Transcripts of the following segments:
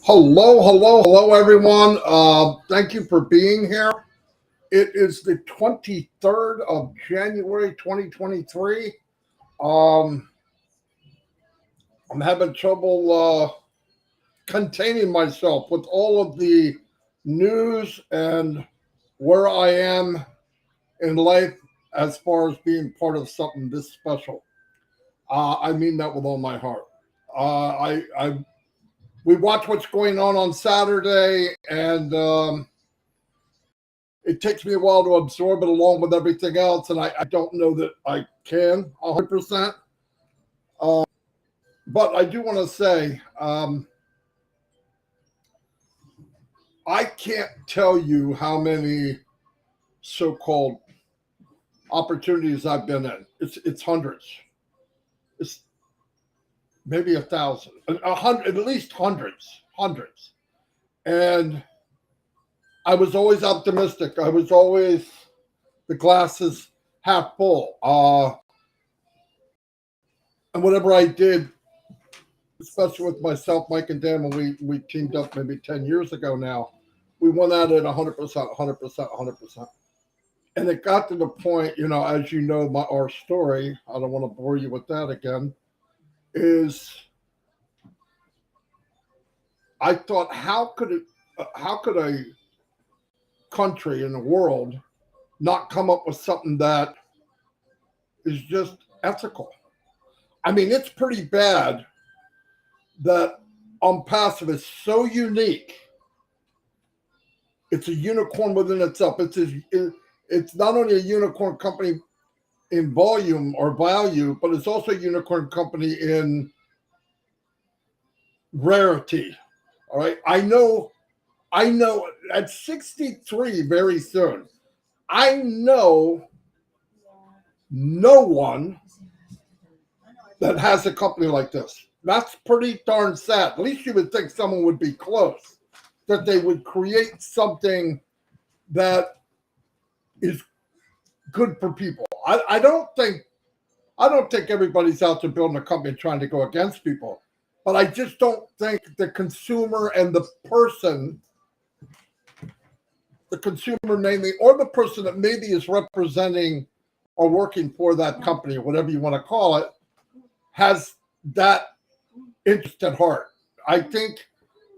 Hello, everyone. Thank you for being here. It is the 23rd of January, 2023. Um, I'm having trouble containing myself with all of the news and where I am in life as far as being part of something this special. I mean that with all my heart. I we watch what's going on Saturday, and it takes me a while to absorb it along with everything else, and I don't know that I can 100%. But I do want to say I can't tell you how many so-called opportunities I've been in. It's hundreds. It's maybe 1,000, 100, at least hundreds. And I was always optimistic. I was always the glass is half full. And whatever I did, especially with myself, Mike, and Dan, when we teamed up maybe 10 years ago now, we went at it 100%. And it got to the point, as you know, our story, I don't want to bore you with that again, is I thought, how could a country in the world not come up with something that is just ethical? I mean, it's pretty bad that Passive is so unique. It's a unicorn within itself. It's not only a unicorn company in volume or value, but it's also a unicorn company in rarity. All right. I know at 63 very soon, I know no one that has a company like this. That's pretty darn sad. At least you would think someone would be close, that they would create something that is good for people. I don't think everybody's out there building a company trying to go against people, but I just don't think the consumer and the consumer mainly, or the person that maybe is representing or working for that company, or whatever you want to call it, has that interest at heart. I think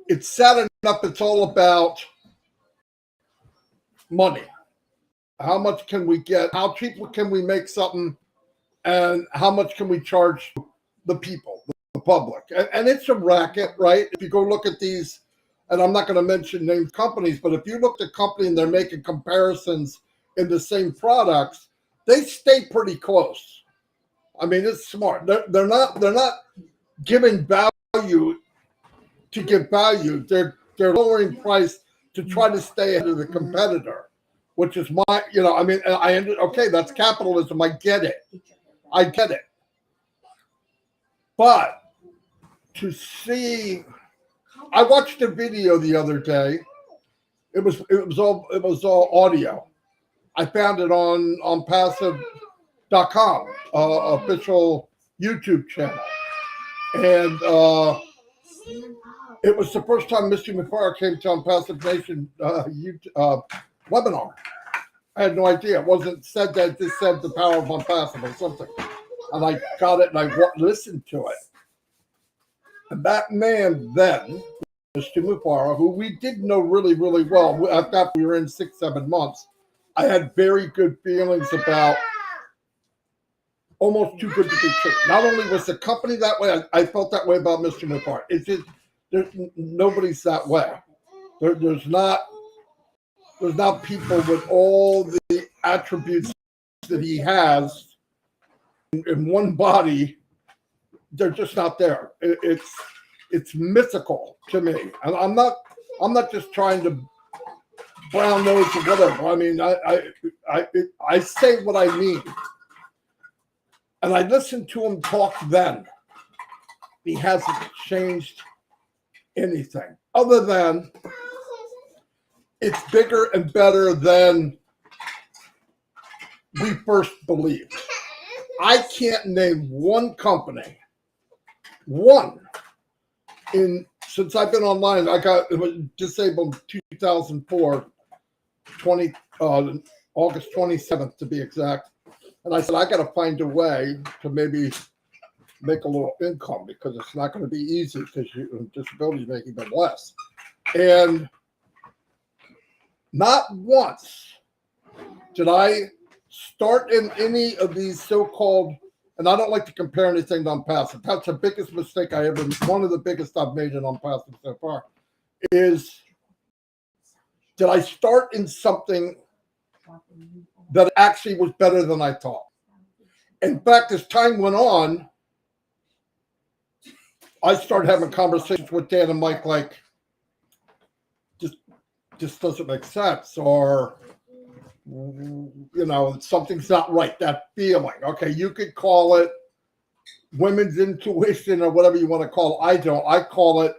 it's sad enough it's all about money. How much can we get? How cheap can we make something? And how much can we charge the people, the public? And it's a racket, right? If you go look at these, and I'm not going to mention named companies, but if you look at a company and they're making comparisons in the same products, they stay pretty close. I mean, it's smart. They're not giving value to give value. They're lowering price to try to stay ahead of the competitor, which is okay, that's capitalism. I get it. But to see, I watched a video the other day. It was all audio. I found it on passive.com, official YouTube channel. And it was the first time Mr. McFarland came to Passive Nation webinar. I had no idea. It wasn't said that, it just said the power of Passive or something. And I got it and I listened to it. And that man then, Mr. Mufara, who we did know really, really well, after we were in 6-7 months, I had very good feelings about, almost too good to be true. Not only was the company that way, I felt that way about Mr. Mufara. It's just, nobody's that way. There's not people with all the attributes that he has in one body. They're just not there. It's mythical to me, and I'm not just trying to brown nose or whatever. I mean, I say what I mean, and I listened to him talk then. He hasn't changed anything other than it's bigger and better than we first believed. I can't name one company, in since I've been online, it was disabled in 2004, August 27th to be exact. And I said, I got to find a way to maybe make a little income because it's not going to be easy because disability is making them less. And not once did I start in any of these so-called, and I don't like to compare anything to Unpassive. That's the biggest mistake one of the biggest I've made in Unpassive so far, is did I start in something that actually was better than I thought. In fact, as time went on, I started having conversations with Dan and Mike like, just doesn't make sense, or something's not right. That feeling. Okay, you could call it women's intuition or whatever you want to call it. I don't. I call it.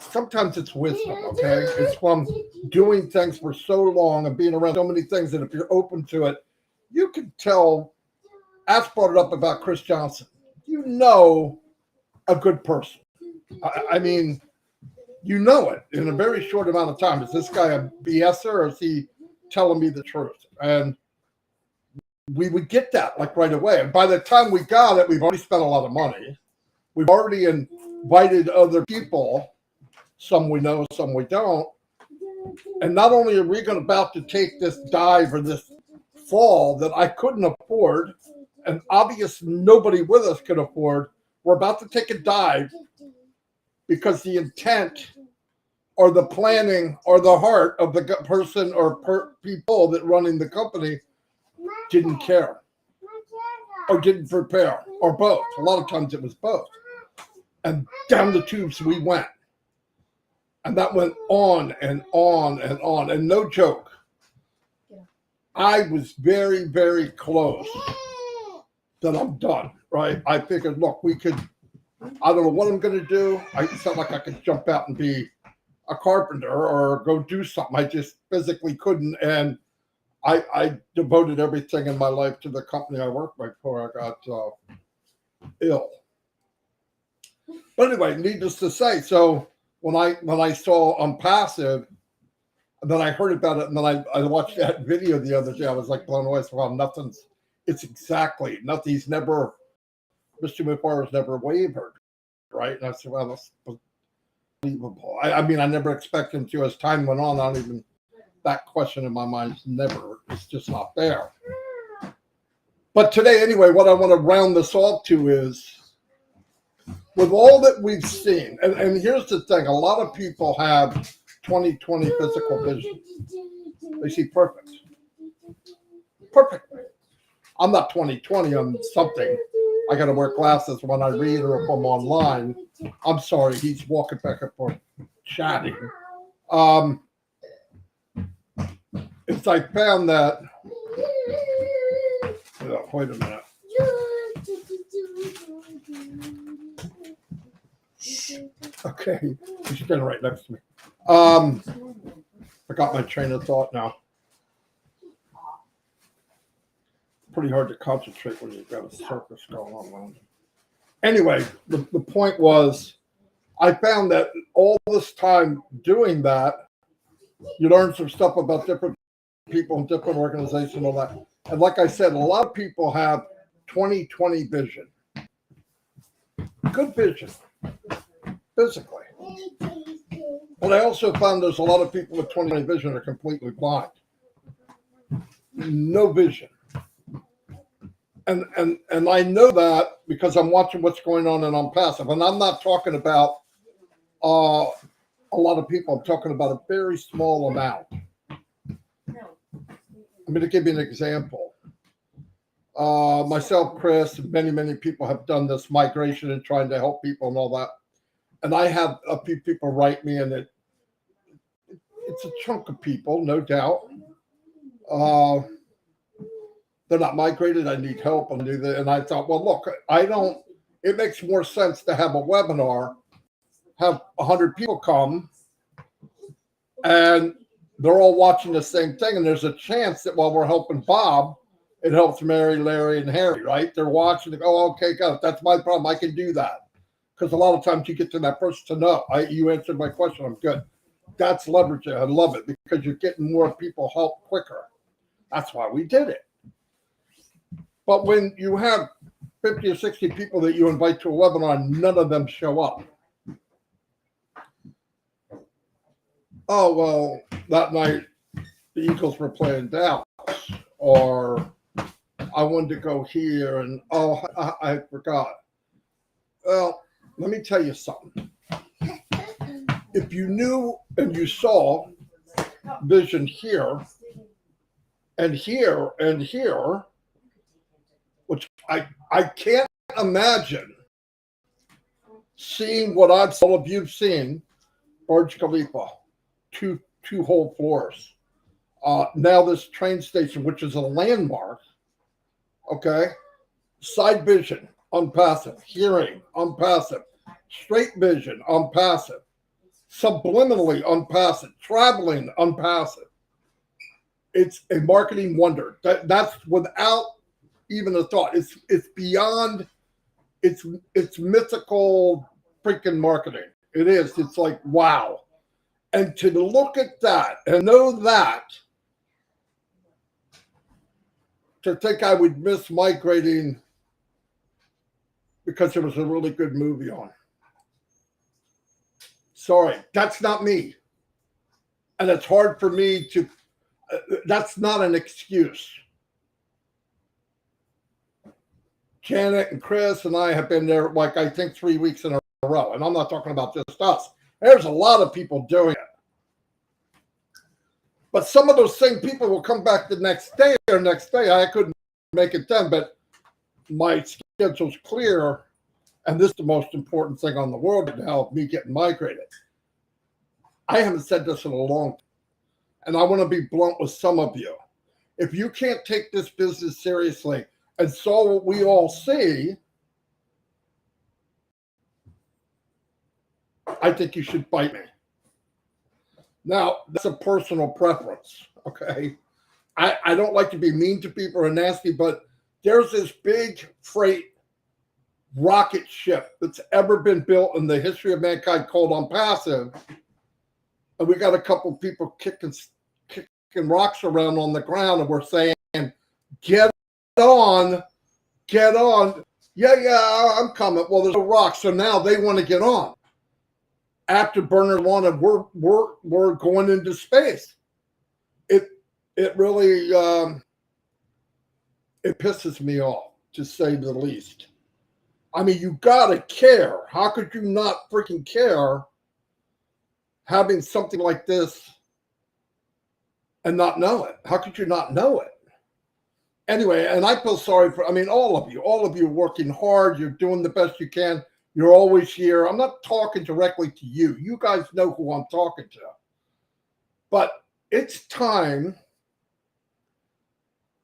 Sometimes it's wisdom. Okay, it's from doing things for so long and being around so many things that if you're open to it, you can tell. Ash brought it up about Chris Johnson. You know, a good person. I mean. You know it in a very short amount of time. Is this guy a BSer or is he telling me the truth? And we would get that like right away. And by the time we got it, we've already spent a lot of money. We've already invited other people. Some we know, some we don't. And not only are we about to take this dive or this fall that I couldn't afford, and obviously nobody with us could afford, we're about to take a dive because the intent or the planning or the heart of the person or people that running the company didn't care or didn't prepare or both. A lot of times it was both. And down the tubes we went. And that went on and on and on. And no joke, I was very, very close that I'm done, right? I figured, look, I don't know what I'm going to do. It's not like I could jump out and be a carpenter or go do something. I just physically couldn't. And I devoted everything in my life to the company I worked with before I got ill. But anyway, needless to say, so when I saw Unpassive, and then I heard about it, and then I watched that video the other day, I was like blown away. So, well, it's exactly nothing. Mr. Mufar has never wavered, right? And I said, well, that's unbelievable. I mean, I never expected him to. As time went on, that question in my mind it's just not there. But today, anyway, what I want to round this off to is, with all that we've seen, and here's the thing, a lot of people have 20/20 physical vision. They see perfect. Perfectly. I'm not 20/20 on something. I got to wear glasses when I read or if I'm online. I'm sorry, he's walking back and forth chatting. It's I found that. Wait a minute. Okay, he's standing right next to me. I got my train of thought now. Pretty hard to concentrate when you've got a circus going on. Anyway, the point was, I found that all this time doing that, you learn some stuff about different people and different organizations and all that. And like I said, a lot of people have 20/20 vision. Good vision, physically. But I also found there's a lot of people with 20/20 vision are completely blind. No vision. And I know that because I'm watching what's going on in Unpassive. And I'm not talking about a lot of people. I'm talking about a very small amount. I'm going to give you an example. Myself, Chris, many, many people have done this migration and trying to help people and all that. And I have a few people write me, and it's a chunk of people, no doubt. They're not migrated. I need help. And do that. And I thought, well, look, it makes more sense to have a webinar, have 100 people come, and they're all watching the same thing. And there's a chance that while we're helping Bob, it helps Mary, Larry, and Harry, right? They're watching. They go, oh, okay, got it. That's my problem. I can do that. because a lot of times you get to that person to know. You answered my question. I'm good. That's leveraging. I love it because you're getting more people help quicker. That's why we did it. But when you have 50 or 60 people that you invite to a webinar, none of them show up. Oh, well, that night the Eagles were playing Dallas, or I wanted to go here, and I forgot. Well, let me tell you something. If you knew and you saw vision here and here and here, which I can't imagine seeing what all of you've seen, Burj Khalifa, two whole floors. Now this train station, which is a landmark, okay? Side vision, unpassive. Hearing, unpassive. Straight vision, unpassive. Subliminally, unpassive. Traveling, unpassive. It's a marketing wonder. That's without even a thought. It's beyond. It's mythical freaking marketing. It is. It's like wow. And to look at that and know that, to think I would miss migrating because there was a really good movie on. Sorry, that's not me. And it's hard for me to, that's not an excuse. Janet and Chris and I have been there, like, I think 3 weeks in a row. And I'm not talking about just us. There's a lot of people doing it. But some of those same people will come back the next day or next day. I couldn't make it then, but my schedule's clear. And this is the most important thing on the world now, me getting migrated. I haven't said this in a long time. And I want to be blunt with some of you. If you can't take this business seriously and saw what we all see, I think you should bite me. Now, that's a personal preference, okay? I don't like to be mean to people or nasty, but there's this big freight rocket ship that's ever been built in the history of mankind called Unpassive. And we got a couple of people kicking rocks around on the ground, and we're saying, get on. Yeah, I'm coming. Well, there's no rocks, so now they want to get on. After Bernard wanted, we're going into space. It really it pisses me off, to say the least. I mean, you gotta care. How could you not freaking care having something like this and not know it? How could you not know it? Anyway, and I feel sorry for, I mean, all of you are working hard. You're doing the best you can. You're always here. I'm not talking directly to you. You guys know who I'm talking to. But it's time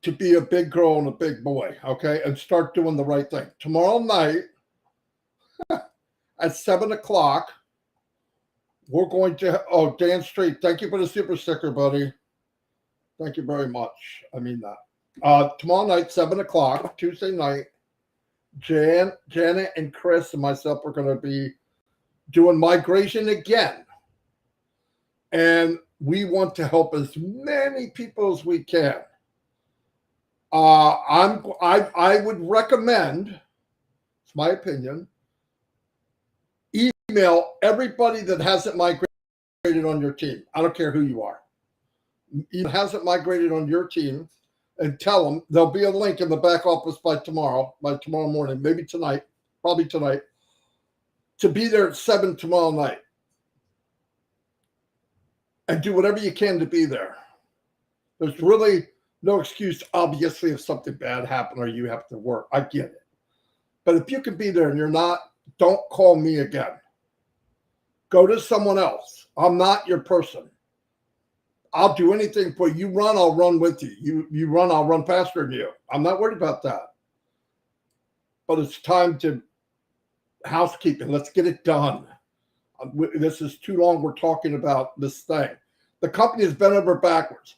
to be a big girl and a big boy, okay? And start doing the right thing. Tomorrow night at 7 o'clock, we're going to, Dan Street, thank you for the super sticker, buddy. Thank you very much. I mean that. Tomorrow night, 7 o'clock, Tuesday night, Janet and Chris and myself are going to be doing migration again. And we want to help as many people as we can. I would recommend, it's my opinion, email everybody that hasn't migrated on your team. I don't care who you are. It hasn't migrated on your team, and tell them there'll be a link in the back office by tomorrow morning, maybe tonight, probably tonight, to be there at 7 tomorrow night. And do whatever you can to be there. There's really no excuse, obviously, if something bad happened or you have to work. I get it. But if you can be there and you're not, don't call me again. Go to someone else. I'm not your person. I'll do anything for you. You run, I'll run with you. You run, I'll run faster than you. I'm not worried about that. But it's time to housekeeping. Let's get it done. This is too long. We're talking about this thing. The company has bent over backwards.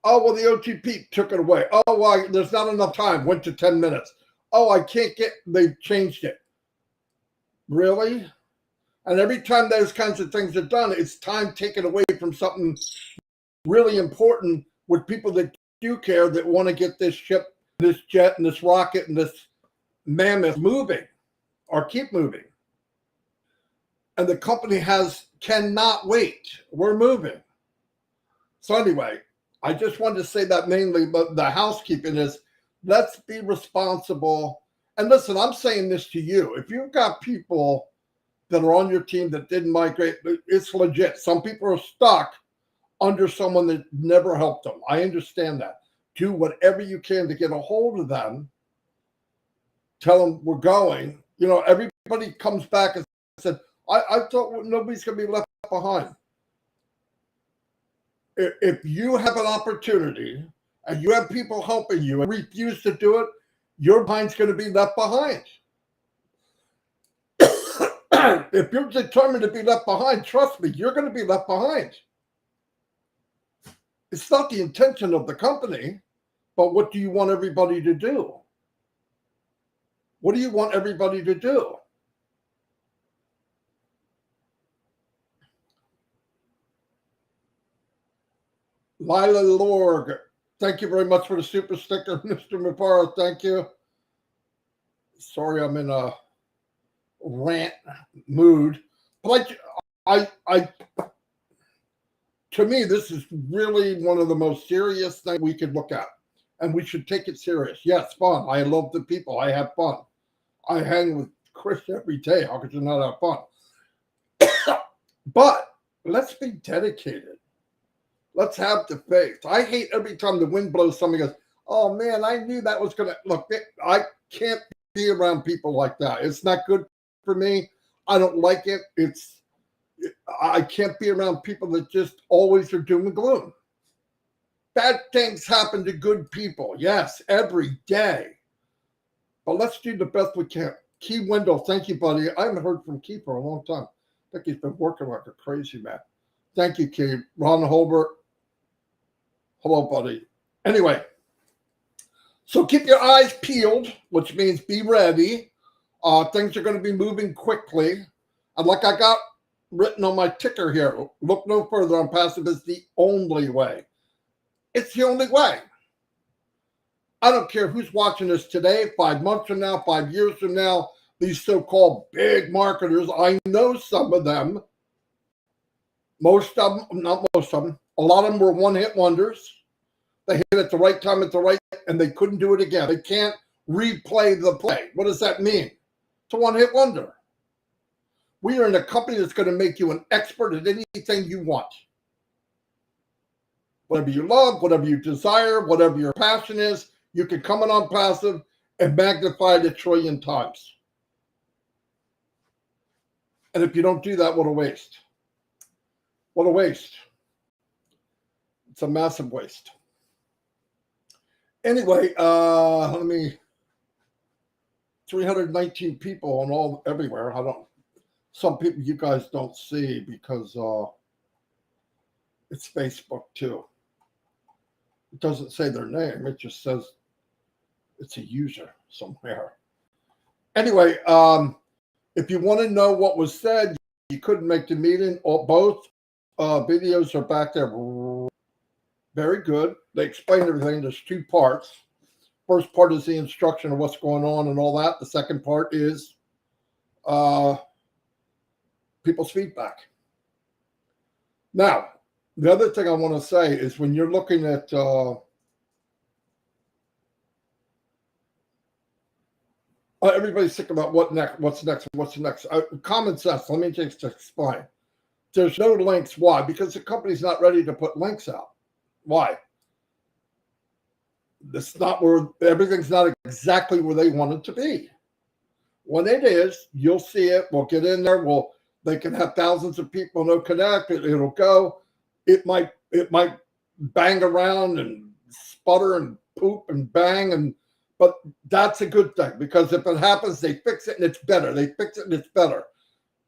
Oh, well, the OTP took it away. Oh, well, there's not enough time. Went to 10 minutes. Oh, I can't get, they've changed it. Really? And every time those kinds of things are done, it's time taken away from something really important with people that do care, that want to get this ship, this jet, and this rocket, and this mammoth moving, or keep moving. And the company cannot wait. We're moving. So anyway, I just wanted to say that mainly, but the housekeeping is, let's be responsible. And listen, I'm saying this to you. If you've got people that are on your team that didn't migrate, it's legit. Some people are stuck under someone that never helped them. I understand that. Do whatever you can to get a hold of them. Tell them we're going. You know, everybody comes back and said, I thought nobody's going to be left behind. If you have an opportunity and you have people helping you and refuse to do it, your mind's going to be left behind. If you're determined to be left behind, trust me, you're going to be left behind. It's not the intention of the company, but what do you want everybody to do? What do you want everybody to do? Lila Lorg, thank you very much for the super sticker, Mr. Mupara. Thank you. Sorry, I'm in a rant mood, but to me, this is really one of the most serious things we could look at, and we should take it serious. Yes, fun. I love the people. I have fun. I hang with Chris every day. How could you not have fun? But let's be dedicated. Let's have the faith. I hate every time the wind blows, somebody goes, oh man, I knew that was going to look. I can't be around people like that. It's not good for me. I don't like it. I can't be around people that just always are doom and gloom. Bad things happen to good people. Yes, every day. But let's do the best we can. Key Wendell, thank you, buddy. I haven't heard from Key for a long time. I think he's been working like a crazy man. Thank you, Key. Ron Holbert. Hello, buddy. Anyway, so keep your eyes peeled, which means be ready. Things are going to be moving quickly. And like I got written on my ticker here, look no further on passive is the only way. It's the only way. I don't care who's watching this today, 5 months from now, 5 years from now, these so-called big marketers, I know some of them. Most of them, not most of them, a lot of them were one-hit wonders. They hit at the right time at the right, and they couldn't do it again. They can't replay the play. What does that mean? It's a one-hit wonder. We are in a company that's going to make you an expert at anything you want. Whatever you love, whatever you desire, whatever your passion is, you can come in on passive and magnify it 1 trillion times. And if you don't do that, what a waste. What a waste. It's a massive waste. Anyway, 319 people on everywhere. Some people you guys don't see because it's Facebook too. It doesn't say their name. It just says it's a user somewhere. Anyway, if you want to know what was said, you couldn't make the meeting. Both videos are back there. Very good. They explain everything. There's 2 parts. First part is the instruction of what's going on and all that. The second part is people's feedback. Now, the other thing I want to say is when you're looking at everybody's thinking about what's next. Common sense. Let me just explain. There's no links. Why? Because the company's not ready to put links out. Why? Everything's not exactly where they want it to be. When it is, you'll see it. We'll get in there. They can have thousands of people, no connect. It'll go. It might bang around and sputter and poop and bang, but that's a good thing because if it happens, they fix it and it's better. They fix it and it's better.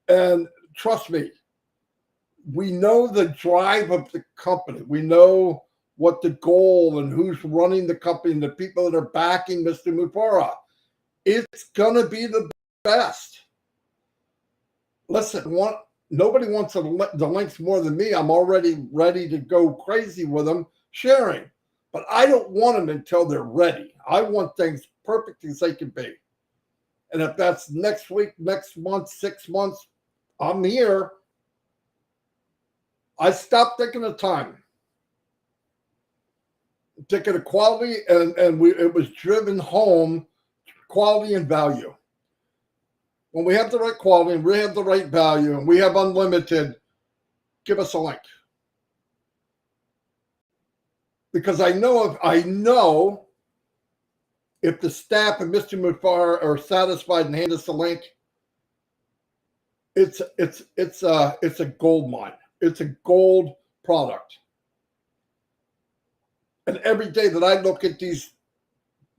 And trust me, we know the drive of the company. We know what the goal and who's running the company and the people that are backing Mr. Mupara. It's going to be the best. listen, nobody wants the links more than me. I'm already ready to go crazy with them sharing, but I don't want them until they're ready. I want things perfect as they can be. And if that's next week, next month, 6 months, I'm here. I stopped thinking of time, thinking of quality, and it was driven home, quality and value. When we have the right quality and we have the right value and we have unlimited, give us a link. Because I know if the staff and Mr. Mufar are satisfied and hand us a link, it's a gold mine. It's a gold product. And every day that I look at these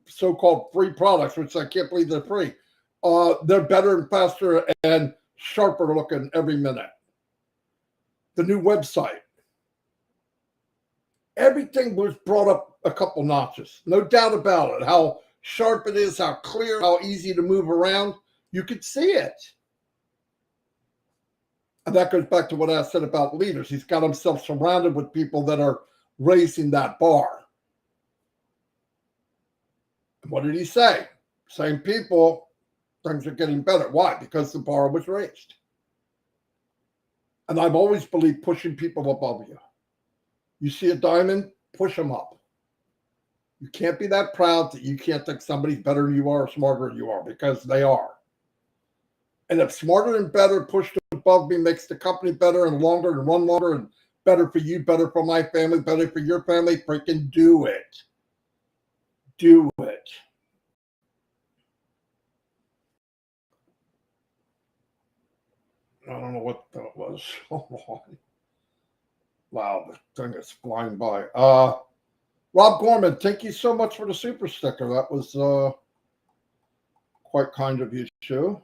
so-called free products, which I can't believe they're free, they're better and faster and sharper looking every minute. The new website. Everything was brought up a couple notches. No doubt about it. How sharp it is, how clear, how easy to move around. You could see it. And that goes back to what I said about leaders. He's got himself surrounded with people that are raising that bar. And what did he say? Same people, things are getting better. Why? Because the bar was raised. And I've always believed pushing people above you. You see a diamond, push them up. You can't be that proud that you can't think somebody's better than you are or smarter than you are, because they are. And if smarter and better pushed above me makes the company better and longer and run longer and better for you, better for my family, better for your family, freaking do it. Do it. I don't know what that was. Wow, the thing is flying by. Rob Gorman, thank you so much for the super sticker. That was quite kind of you, too.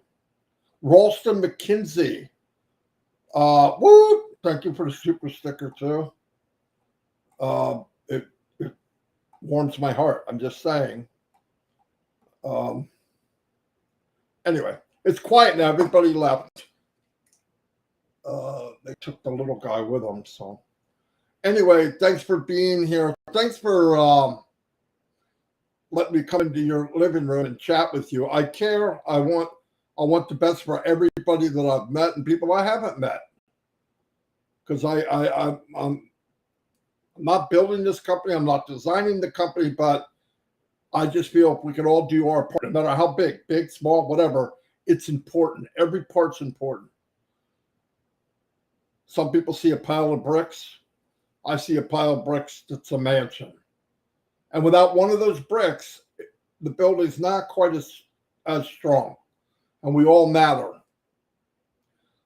Ralston McKinsey. Woo! Thank you for the super sticker, too. It warms my heart. I'm just saying. Anyway, it's quiet now. Everybody left. They took the little guy with them, so. Anyway, thanks for being here. Thanks for letting me come into your living room and chat with you. I care. I want the best for everybody that I've met and people I haven't met. Because I'm not building this company. I'm not designing the company, but I just feel if we can all do our part, no matter how big, small, whatever, it's important. Every part's important. Some people see a pile of bricks. I see a pile of bricks that's a mansion. And without one of those bricks, the building's not quite as strong. And we all matter.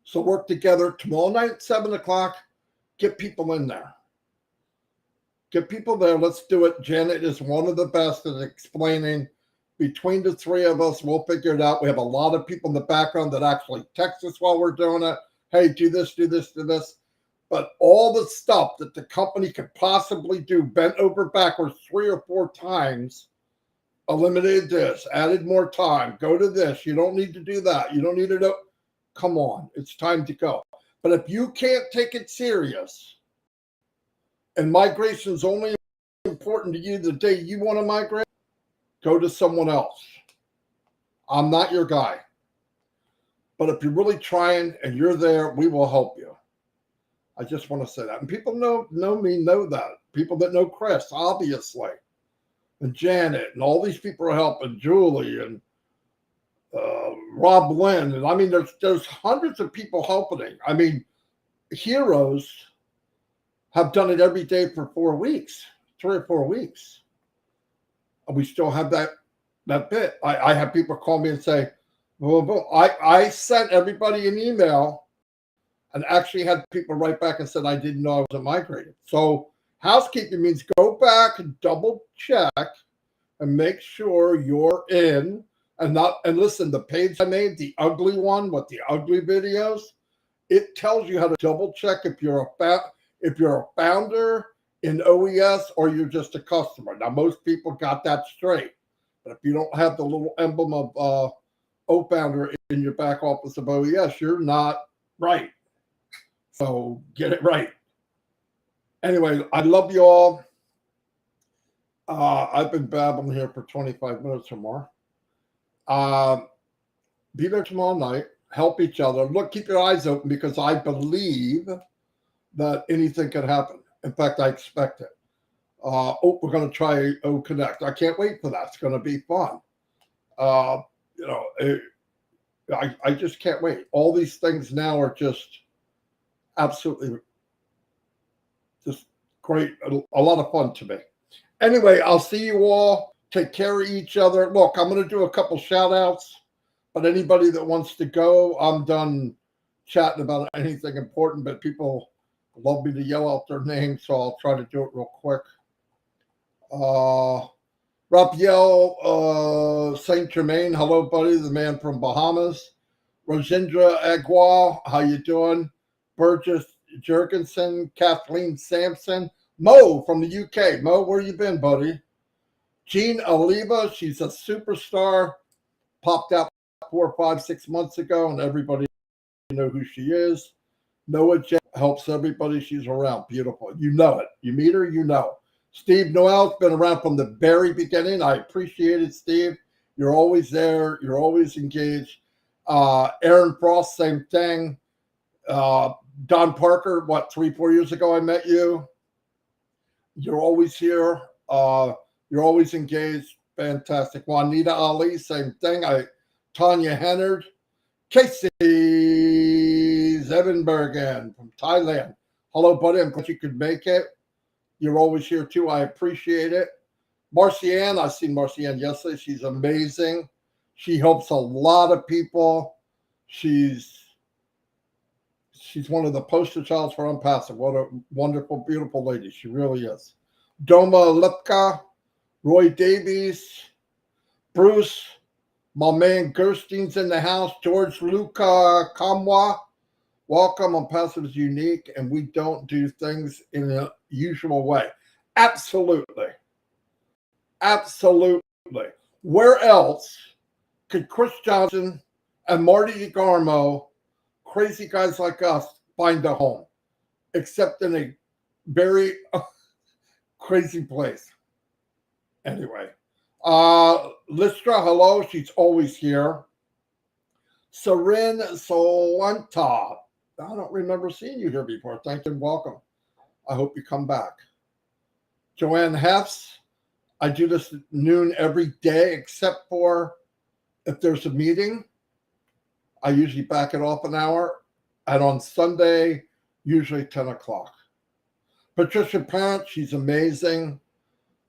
So work together tomorrow night at 7 o'clock. Get people in there. Get people there. Let's do it. Janet is one of the best at explaining. Between the three of us, we'll figure it out. We have a lot of people in the background that actually text us while we're doing it. Hey, do this, do this, do this. But all the stuff that the company could possibly do, bent over backwards 3 or 4 times, eliminated this, added more time, go to this. You don't need to do that. You don't need to do. Come on, it's time to go. But if you can't take it serious, and migration is only important to you the day you want to migrate, go to someone else. I'm not your guy. But if you're really trying and you're there, we will help you. I just want to say that. And people know me, know that. People that know Chris, obviously. And Janet, and all these people are helping. Julie, and Rob Lynn. And I mean, there's hundreds of people helping. I mean, heroes have done it every day for 4 weeks, 3 or 4 weeks. And we still have that bit. I have people call me and say, well, I sent everybody an email and actually had people write back and said, I didn't know I wasn't migrated. So housekeeping means go back and double check and make sure you're in and listen, the page I made, the ugly one with the ugly videos, it tells you how to double check if you're a founder in OES or you're just a customer. Now, most people got that straight. But if you don't have the little emblem of O-Founder in your back office of OES, you're not right. So get it right. Anyway, I love you all. I've been babbling here for 25 minutes or more. Uh, be there tomorrow night. Help each other. Look, keep your eyes open because I believe that anything can happen. In fact, I expect it. We're going to try O Connect. I can't wait for that. It's going to be fun. Uh, you know, I just can't wait. All these things now are just absolutely just great. A lot of fun to me. Anyway, I'll see you all. Take care of each other. Look, I'm going to do a couple shout outs, but anybody that wants to go, I'm done chatting about anything important, but people love me to yell out their names, so I'll try to do it real quick. Raphael Saint Germain, hello, buddy, the man from Bahamas. Rosindra Agua, how you doing? Burgess Jurgensen, Kathleen Sampson, Mo from the UK. Mo, where you been, buddy? Jean Oliva, she's a superstar. Popped out 4, 5, 6 months ago, and everybody know who she is. Noah J helps everybody. She's around. Beautiful. You know it. You meet her, you know. Steve Noel's been around from the very beginning. I appreciate it, Steve. You're always there. You're always engaged. Aaron Frost, same thing. Don Parker, 3, 4 years ago I met you. You're always here. You're always engaged. Fantastic. Juanita Ali, same thing. Tanya Hennard. Casey Zevenbergen from Thailand. Hello, buddy. I'm glad you could make it. You're always here, too. I appreciate it. Marcianne, I seen Marcianne yesterday. She's amazing. She helps a lot of people. She's one of the poster childs for Unpassive. What a wonderful, beautiful lady. She really is. Doma Lipka, Roy Davies, Bruce, my man Gerstein's in the house. George Luca Kamwa. Welcome. Unpassive is unique, and we don't do things in a usual way. Absolutely. Absolutely. Where else could Chris Johnson and Marty Degarmo, crazy guys like us, find a home? Except in a very crazy place. Anyway. Listra, hello. She's always here. Sarin Solanta. I don't remember seeing you here before. Thank you and welcome. I hope you come back. Joanne Hefts. I do this at noon every day, except for if there's a meeting. I usually back it off an hour. And on Sunday, usually 10 o'clock. Patricia Parent, she's amazing.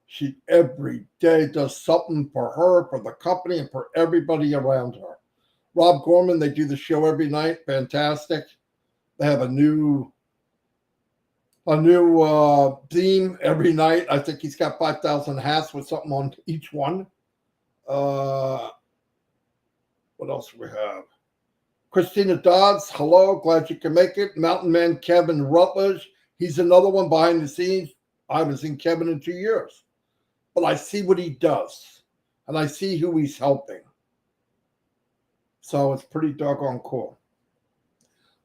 She every day does something for her, for the company, and for everybody around her. Rob Gorman, they do the show every night. Fantastic. They have a new theme every night. I think he's got 5,000 hats with something on each one. What else do we have? Christina Dodds, hello. Glad you can make it. Mountain Man Kevin Rutledge. He's another one behind the scenes. I haven't seen Kevin in 2 years. But I see what he does. And I see who he's helping. So it's pretty doggone cool.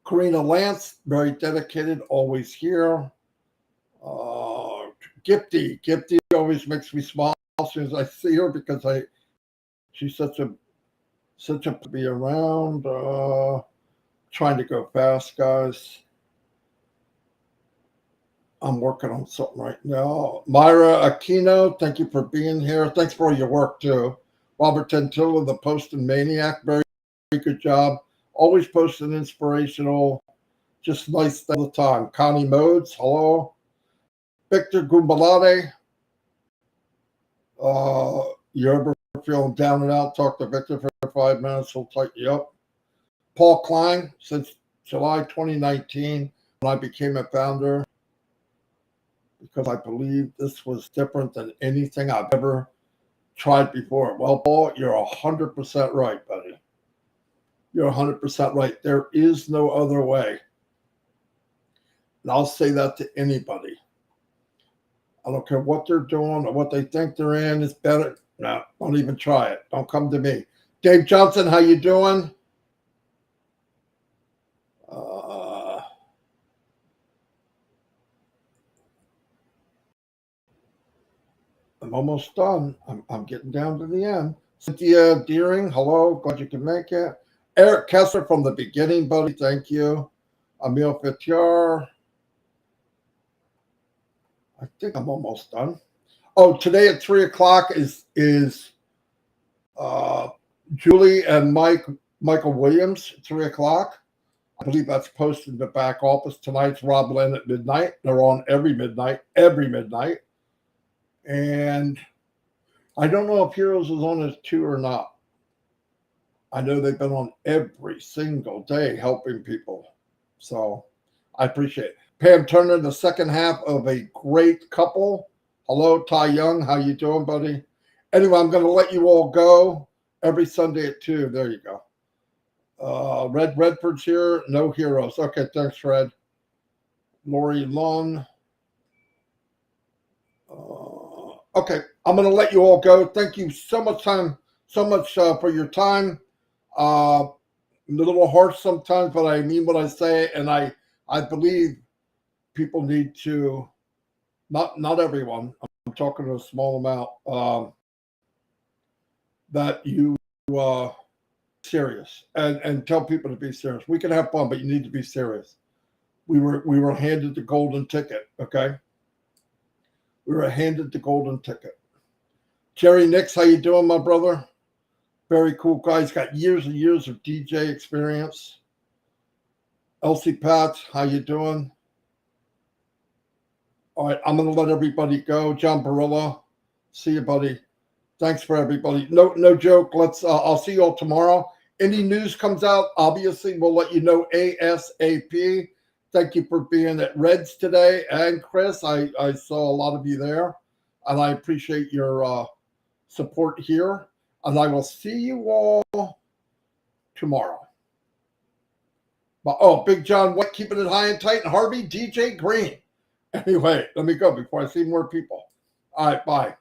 Karina Lance, very dedicated, always here. Gifty always makes me smile as soon as I see her because she's such a be around. Trying to go fast, guys. I'm working on something right now. Myra Aquino, thank you for being here. Thanks for all your work too. Robert Tentilla, the Posting Maniac, very good job. Always posting inspirational, just nice all the time. Connie Modes, hello. Victor Gumbalade. You ever feeling down and out? Talk to Victor for 5 minutes. He'll tighten you up. Paul Klein, since July 2019, when I became a founder, because I believe this was different than anything I've ever tried before. Well, Paul, you're 100% right, buddy. You're 100% right. There is no other way. And I'll say that to anybody. I don't care what they're doing or what they think they're in. It's better. No, don't even try it. Don't come to me. Dave Johnson, how you doing? I'm almost done. I'm getting down to the end. Cynthia Deering, hello. Glad you can make it. Eric Kessler from the beginning, buddy. Thank you. Emil Fitiar. I think I'm almost done. Oh, today at 3:00 is Julie and Michael Williams at 3:00. I believe that's posted in the back office. Tonight's Rob Lynn at midnight. They're on every midnight. And I don't know if Heroes is on it too or not. I know they've been on every single day helping people. So I appreciate it. Pam Turner, the second half of a great couple. Hello, Ty Young. How you doing, buddy? Anyway, I'm going to let you all go every Sunday at 2. There you go. Redford's here. No Heroes. Okay, thanks, Fred. Lori Lung. Okay, I'm going to let you all go. Thank you so much for your time. I'm a little harsh sometimes, but I mean what I say, and I believe people need to, not everyone, I'm talking to a small amount, that you serious and tell people to be serious. We can have fun, but you need to be serious. We were handed the golden ticket, okay? We were handed the golden ticket. Jerry Nix, how you doing, my brother? Very cool guy. He's got years and years of DJ experience. Elsie Pat, how you doing? All right, I'm going to let everybody go. John Barilla, see you, buddy. Thanks for everybody. No joke. I'll see you all tomorrow. Any news comes out, obviously, we'll let you know ASAP. Thank you for being at Reds today. And Chris, I saw a lot of you there. And I appreciate your support here. And I will see you all tomorrow. But, Big John White, keeping it high and tight. And Harvey, DJ Green. Anyway, let me go before I see more people. All right, bye.